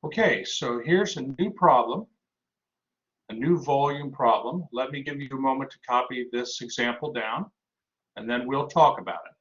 Okay, so here's a new problem, a new volume problem. Let me give you a moment to copy this example down, and then we'll talk about it.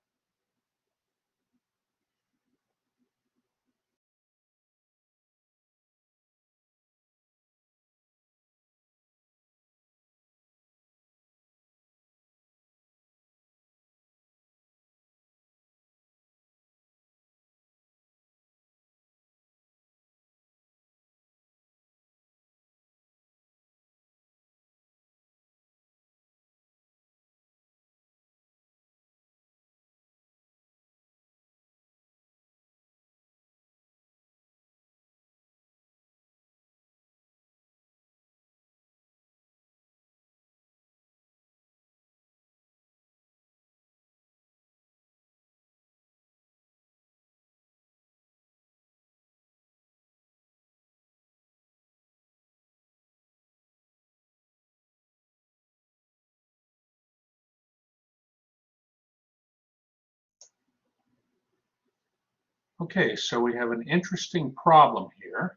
Okay, so we have an interesting problem here.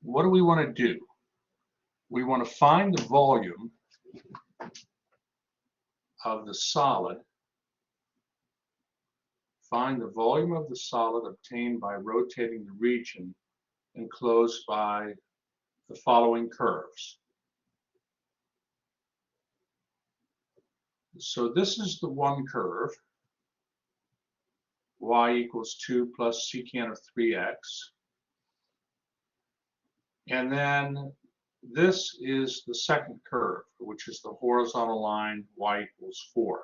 What do we want to do? We want to find the volume of the solid. Find the volume of the solid obtained by rotating the region enclosed by the following curves. So this is the one curve, y equals 2 plus secant of 3x. And then this is the second curve, which is the horizontal line, y equals 4.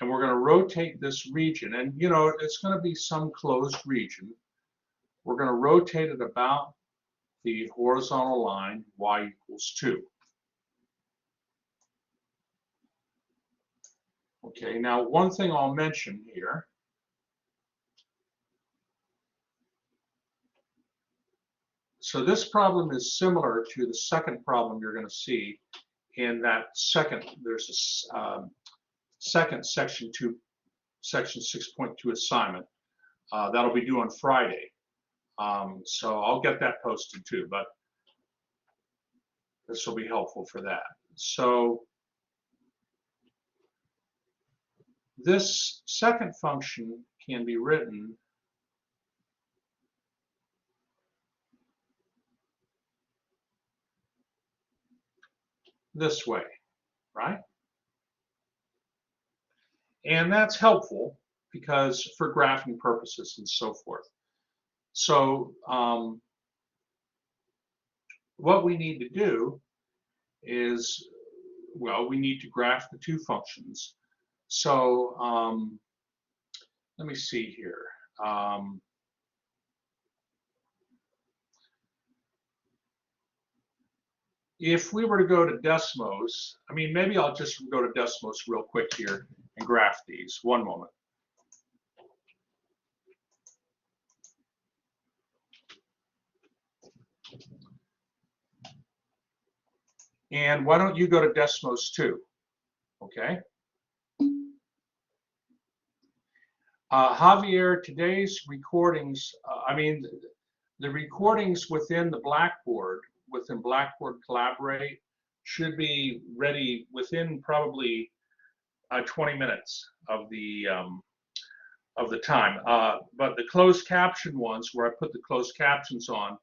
And we're going to rotate this region, and you know, it's going to be some closed region. We're going to rotate it about the horizontal line, y equals 2. Okay, now one thing I'll mention here. So this problem is similar to the second problem you're going to see in that there's a second section 6.2 assignment. That'll be due on Friday. So I'll get that posted too, but this will be helpful for that. So this second function can be written this way, right? And that's helpful because for graphing purposes and so forth. So what we need to do is, well, we need to graph the two functions. So let me see here. If we were to go to Desmos, I mean, maybe I'll just go to Desmos real quick here and graph these. One moment. And why don't you go to Desmos too? Okay. Javier, today's recordings, the recordings within the Blackboard, within Blackboard Collaborate, should be ready within probably 20 minutes of the time. But the closed caption ones, where I put the closed captions on,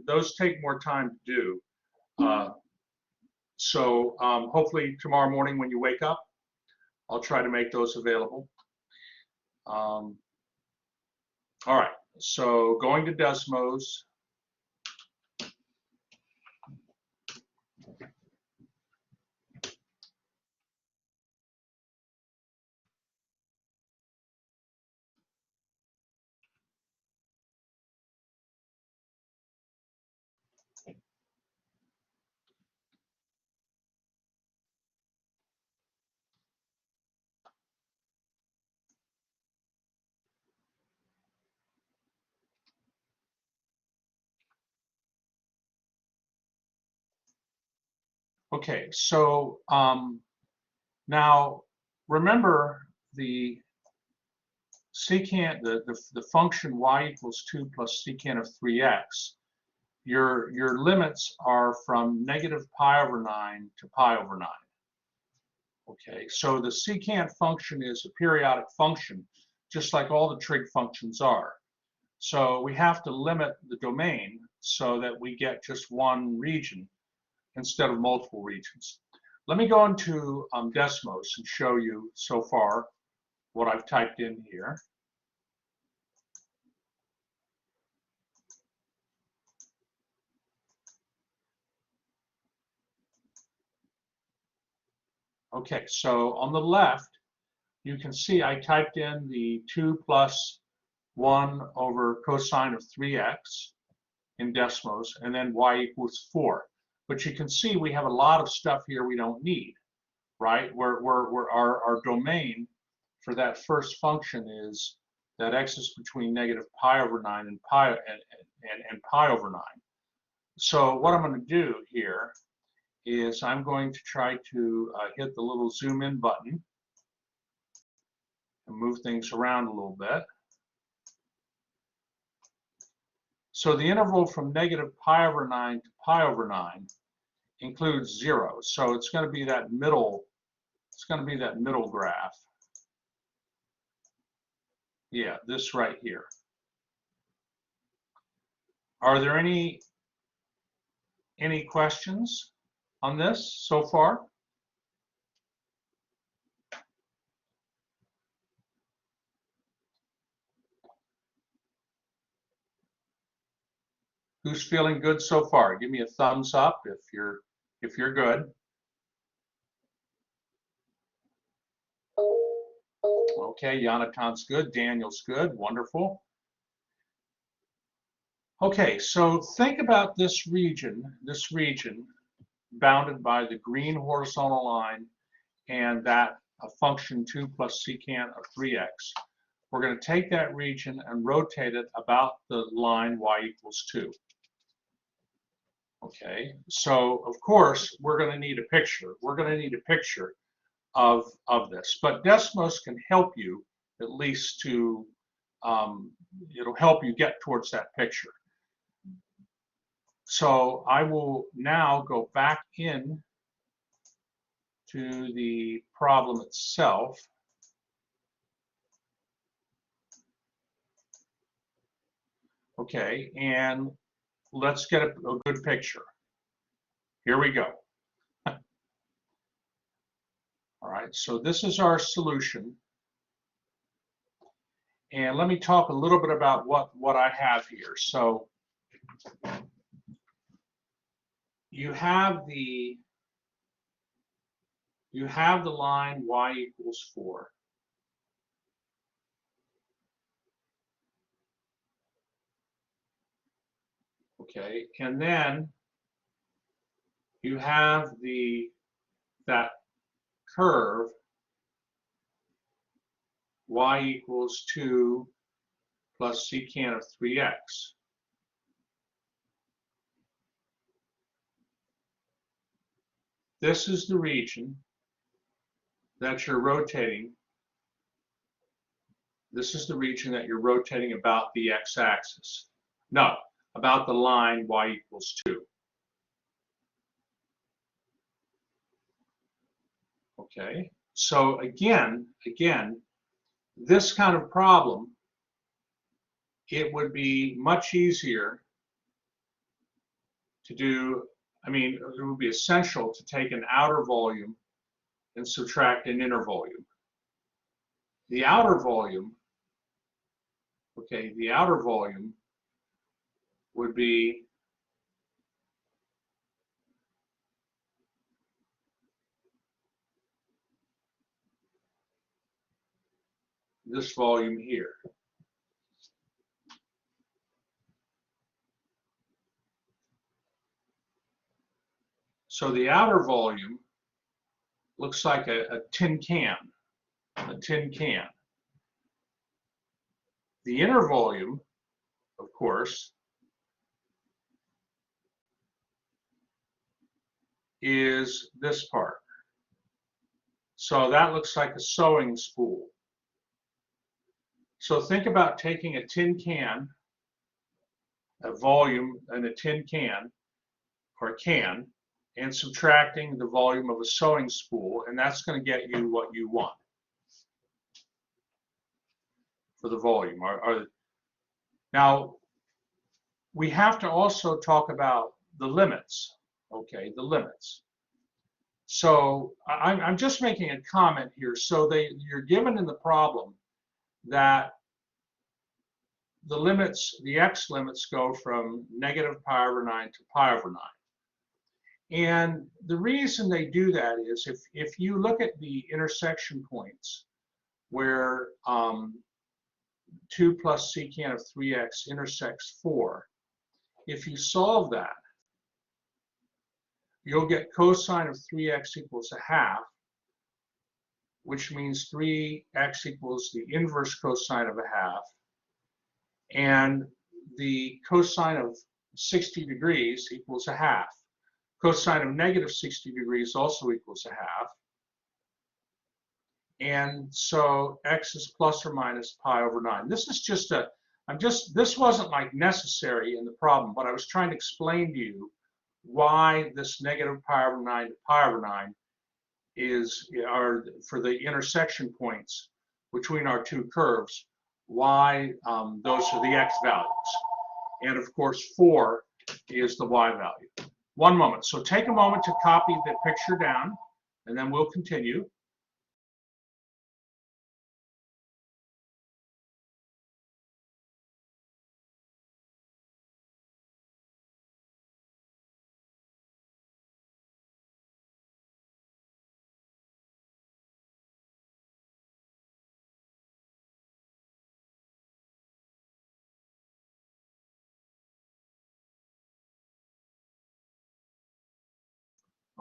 those take more time to do. So hopefully tomorrow morning when you wake up, I'll try to make those available. All right, so going to Desmos. Okay, so now remember the secant, the function y equals 2 plus secant of 3x, your limits are from negative pi over 9 to pi over 9. Okay, so the secant function is a periodic function, just like all the trig functions are. So we have to limit the domain so that we get just one region instead of multiple regions. Let me go into Desmos and show you so far what I've typed in here. Okay, so on the left, you can see I typed in the 2 plus 1 over cosine of 3x in Desmos, and then y equals 4. But you can see we have a lot of stuff here we don't need, right? Our domain for that first function is that x is between negative pi over 9 and pi over 9. So what I'm going to do here is I'm going to try to hit the little zoom in button and move things around a little bit. So the interval from negative pi over 9 to pi over 9 includes 0. So it's going to be that middle, graph. Yeah, this right here. Are there any questions on this so far? Who's feeling good so far? Give me a thumbs up if you're good. Okay, Yonatan's good, Daniel's good, wonderful. Okay, so think about this region bounded by the green horizontal line and that function 2 plus secant of 3x. We're going to take that region and rotate it about the line y equals 2. Okay, so of course we're going to need a picture. We're going to need a picture of this, but Desmos can help you at least to, it'll help you get towards that picture. So I will now go back in to the problem itself. Okay, and let's get a good picture. Here we go. All right, so this is our solution. And let me talk a little bit about what I have here. So you have the line y equals 4. Okay, and then you have that curve y equals 2 plus secant of 3x. This is the region that you're rotating. This is the region that you're rotating about the x-axis. No, about the line y equals 2. Okay, so again, this kind of problem, it would be much easier to do. I mean, it would be essential to take an outer volume and subtract an inner volume. The outer volume, okay, the outer volume would be this volume here. So the outer volume looks like a tin can, The inner volume, of course, is this part. So that looks like a sewing spool. So think about taking a tin can, a volume in a tin can, or a can, and subtracting the volume of a sewing spool, and that's going to get you what you want for the volume. Now, we have to also talk about the limits, okay, the limits. So I'm just making a comment here. So you're given in the problem that the limits, the x limits go from negative pi over 9 to pi over 9. And the reason they do that is if you look at the intersection points where 2 plus secant of 3x intersects 4, if you solve that, you'll get cosine of 3x equals a half, which means 3x equals the inverse cosine of a half, and the cosine of 60 degrees equals a half. Cosine of negative 60 degrees also equals a half. And so x is plus or minus pi over 9. This is just this wasn't like necessary in the problem, but I was trying to explain to you why this negative pi over 9 to pi over 9 are for the intersection points between our two curves, why those are the x values. And of course, 4 is the y value. One moment. So take a moment to copy the picture down, and then we'll continue.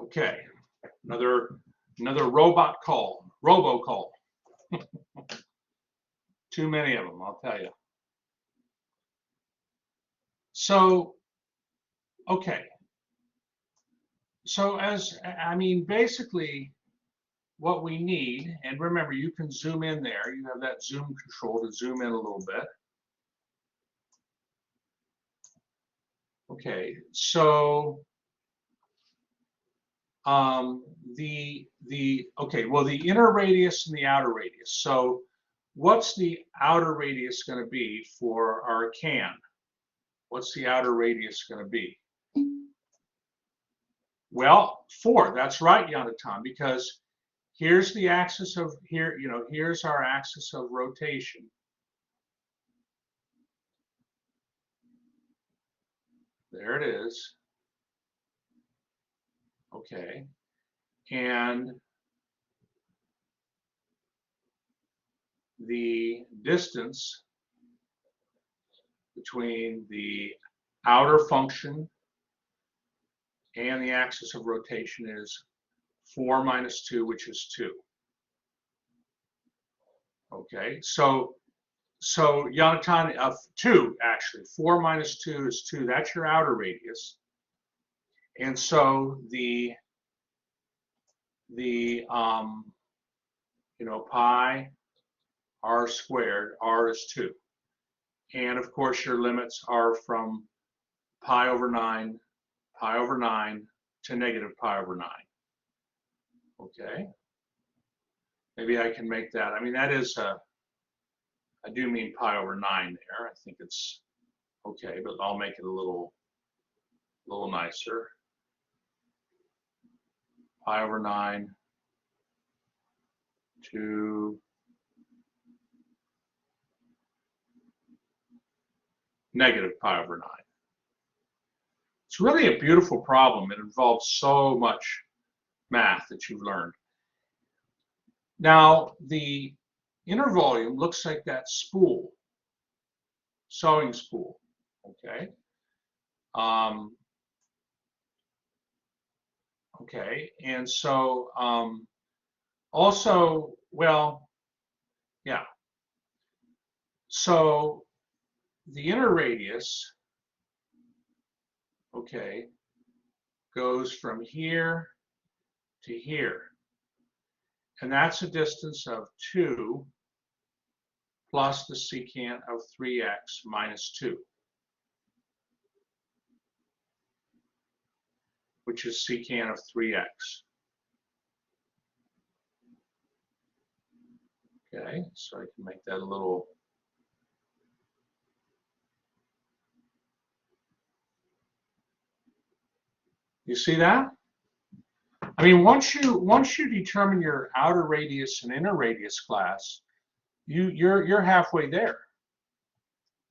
Okay, another robot call, robocall. Too many of them, I'll tell you. So, okay. So basically what we need, and remember, you can zoom in there. You have that zoom control to zoom in a little bit. Okay, so the inner radius and the outer radius. So what's the outer radius going to be for our can? What's the outer radius going to be? Well, 4. That's right, Yonatan, because here's the axis of here's our axis of rotation. There it is. Okay. And the distance between the outer function and the axis of rotation is 4 minus 2, which is 2. Okay, so Yonatan, 2 actually. 4 minus 2 is 2. That's your outer radius. And so the pi r squared, r is 2. And of course your limits are from pi over 9 to negative pi over 9. Okay. Maybe I can make that. I mean, that is I do mean pi over 9 there. I think it's okay, but I'll make it a little nicer. Pi over 9 to negative pi over 9. It's really a beautiful problem. It involves so much math that you've learned. Now, the inner volume looks like that spool, sewing spool, okay? Okay, and so also, well, yeah. So the inner radius, okay, goes from here to here. And that's a distance of 2 plus the secant of 3x minus 2, which is secant of 3x. Okay, so I can make that a little. You see that? I mean, once you determine your outer radius and inner radius class, you're halfway there.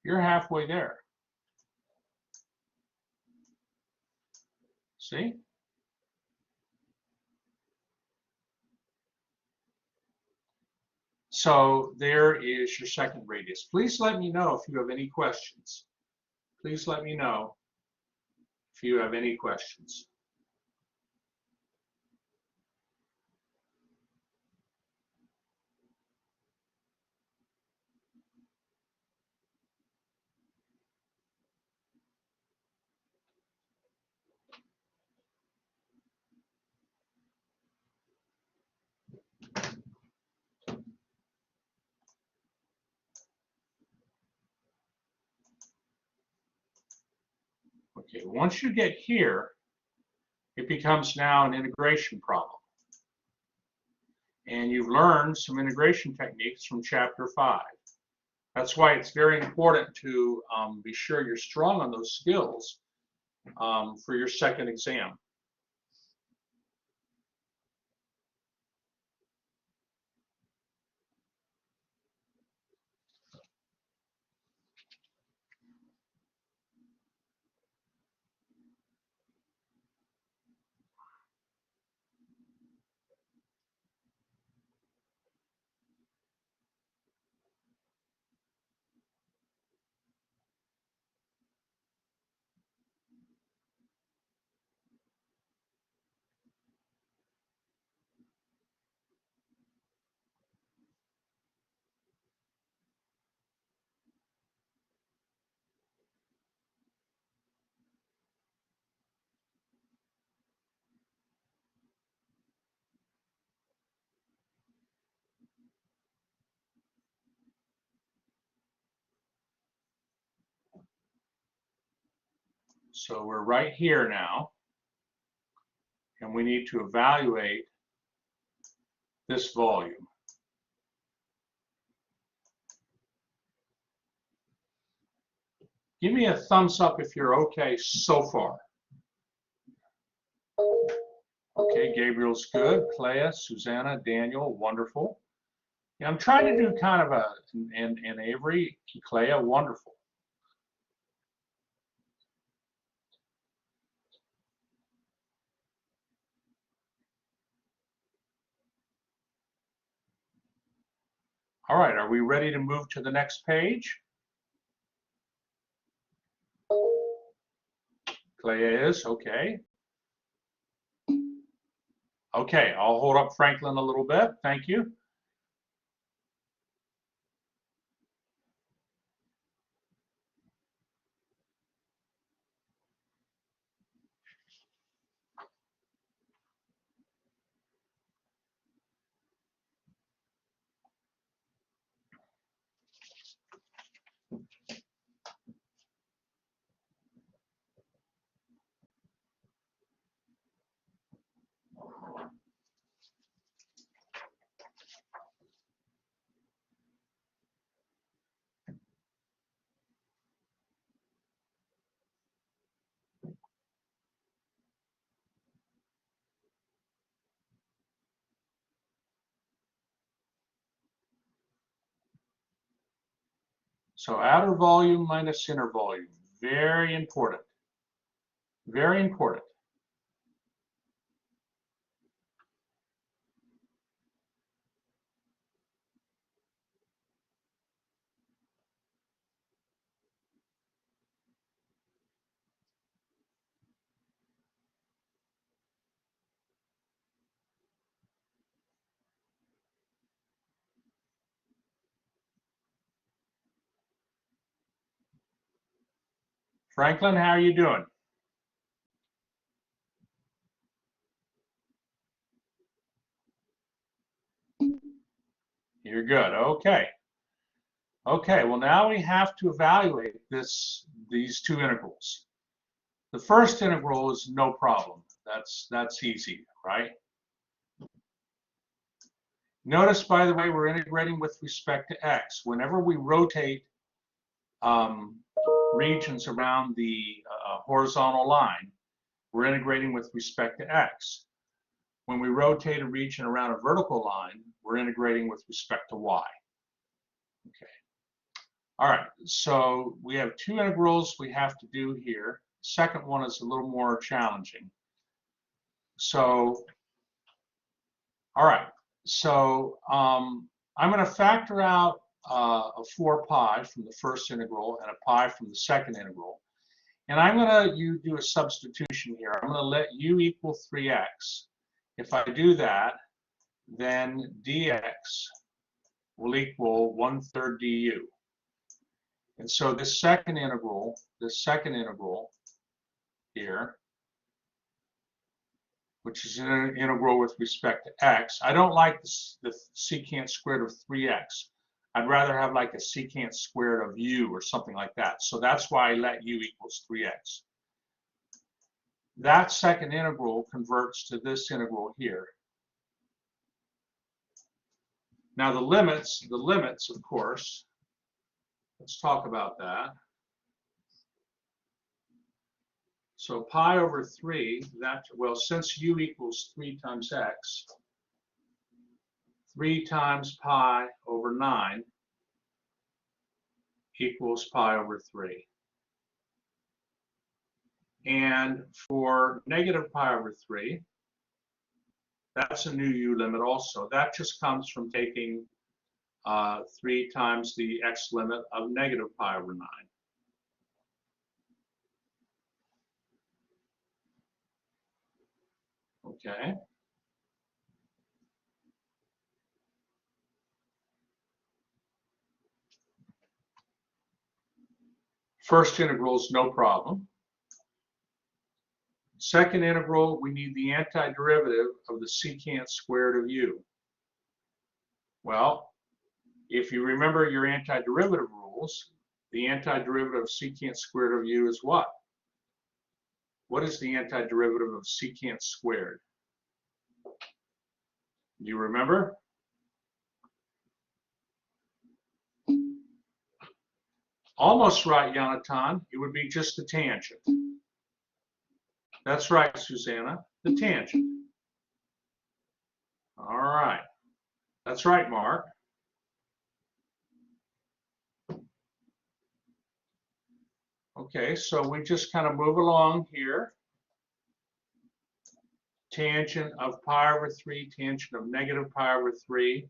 You're halfway there. See? So there is your second radius. Please let me know if you have any questions. Please let me know if you have any questions. Okay, once you get here, it becomes now an integration problem. And you've learned some integration techniques from chapter 5. That's why it's very important to be sure you're strong on those skills for your second exam. So we're right here now, and we need to evaluate this volume. Give me a thumbs up if you're okay so far. Okay, Gabriel's good. Clea, Susanna, Daniel, wonderful. Yeah, I'm trying to do kind of and Avery, Clea, wonderful. All right, are we ready to move to the next page? Clea is, okay. Okay, I'll hold up Franklin a little bit. Thank you. So outer volume minus inner volume, very important, very important. Franklin, how are you doing? You're good. Okay. Okay, well now we have to evaluate these two integrals. The first integral is no problem. That's easy, right? Notice, by the way, we're integrating with respect to x. Whenever we rotate regions around the horizontal line, we're integrating with respect to x. When we rotate a region around a vertical line, we're integrating with respect to y. Okay. All right, so we have two integrals we have to do here. Second one is a little more challenging. So, all right, so I'm going to factor out a 4 pi from the first integral and a pi from the second integral. And I'm going to do a substitution here. I'm going to let u equal 3x. If I do that, then dx will equal 1/3 du. And so this second integral here, which is an integral with respect to x, I don't like the secant squared of 3x. I'd rather have like a secant squared of u or something like that. So that's why I let u equals 3x. That second integral converts to this integral here. Now the limits, of course, let's talk about that. So pi over 3, well, since u equals 3 times x, 3 times pi over 9 equals pi over 3. And for negative pi over 3, that's a new u limit also. That just comes from taking 3 times the x limit of negative pi over 9. Okay. First integral is no problem. Second integral, we need the antiderivative of the secant squared of u. Well, if you remember your antiderivative rules, the antiderivative of secant squared of u is what? What is the antiderivative of secant squared? Do you remember? Almost right, Jonathan. It would be just the tangent. That's right, Susanna, the tangent. All right. That's right, Mark. Okay, so we just kind of move along here. Tangent of pi over 3, tangent of negative pi over 3.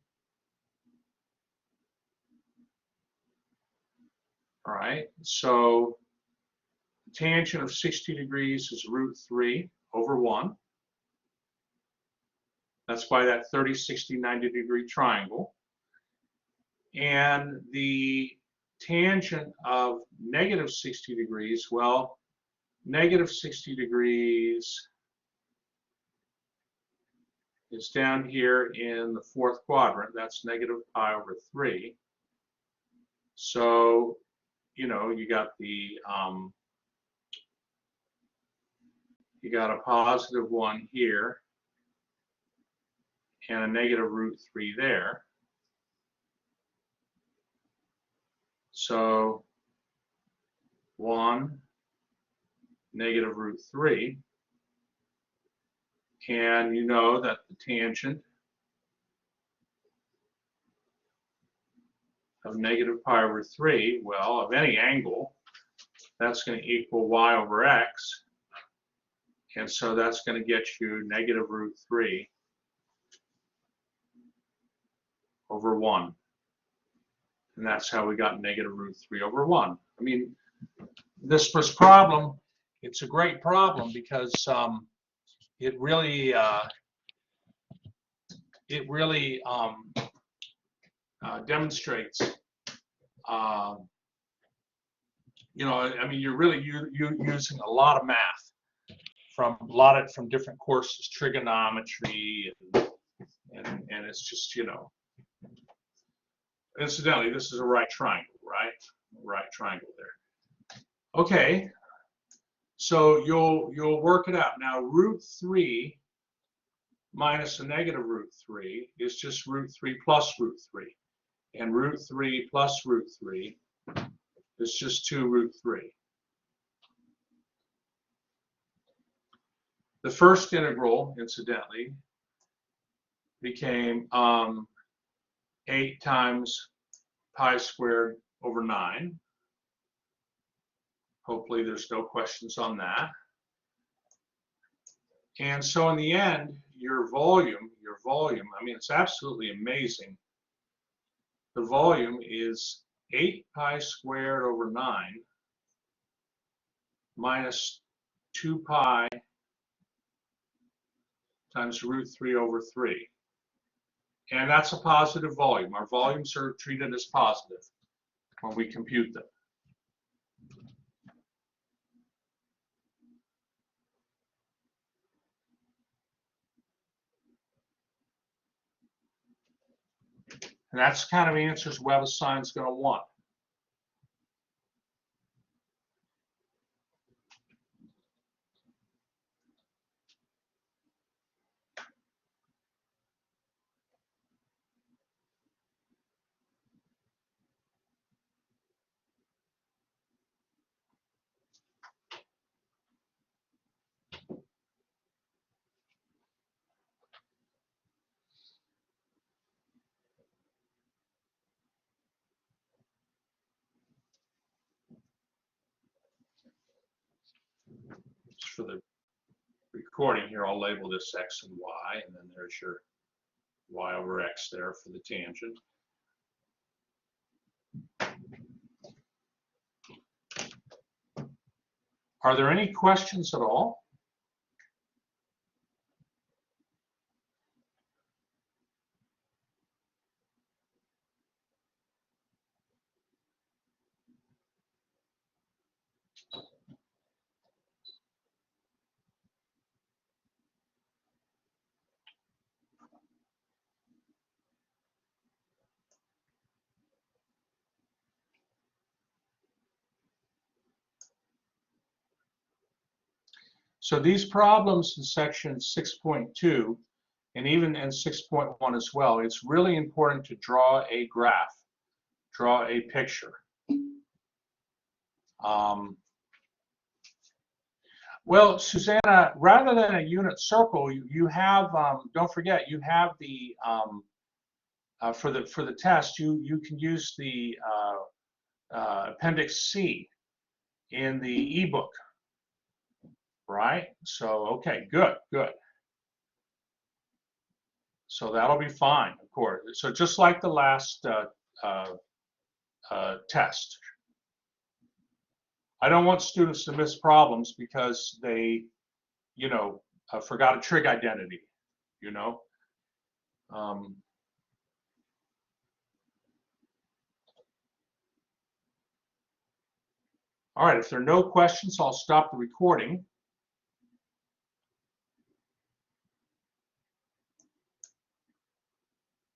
All right, so tangent of 60 degrees is root 3 over 1. That's by that 30, 60, 90 degree triangle. And the tangent of negative 60 degrees, well, negative 60 degrees is down here in the fourth quadrant. That's negative pi over 3. So, you know, you got a positive 1 here and a negative root 3 there. So 1 negative root 3. And you know that the tangent of negative pi over 3, well, of any angle, that's going to equal y over x. And so that's going to get you negative root 3 over 1. And that's how we got negative root 3 over 1. I mean, this problem, it's a great problem because it really demonstrates, you know, I mean, you're really using a lot of math from different courses, trigonometry, and it's just, you know, Incidentally, this is a right triangle, right? Right triangle there. Okay, so you'll work it out. Now, root 3 minus a negative root 3 is just root 3 plus root 3. And root 3 plus root 3 is just 2 root 3. The first integral, incidentally, became 8 times pi squared over 9. Hopefully there's no questions on that. And so in the end, your volume, I mean, it's absolutely amazing. The volume is 8 pi squared over 9 minus 2 pi times root 3 over 3. And that's a positive volume. Our volumes are treated as positive when we compute them. And that's the kind of answers web assign's going to want. Just for the recording here, I'll label this X and Y, and then there's your Y over X there for the tangent. Are there any questions at all? So these problems in section 6.2 and even in 6.1 as well, it's really important to draw a graph, draw a picture. Well, Susanna, rather than a unit circle, you have, don't forget, you have the, for the test, you can use the Appendix C in the ebook, right? So, okay, good. So that'll be fine, of course. So just like the last test. I don't want students to miss problems because they, forgot a trig identity, All right, if there are no questions, I'll stop the recording.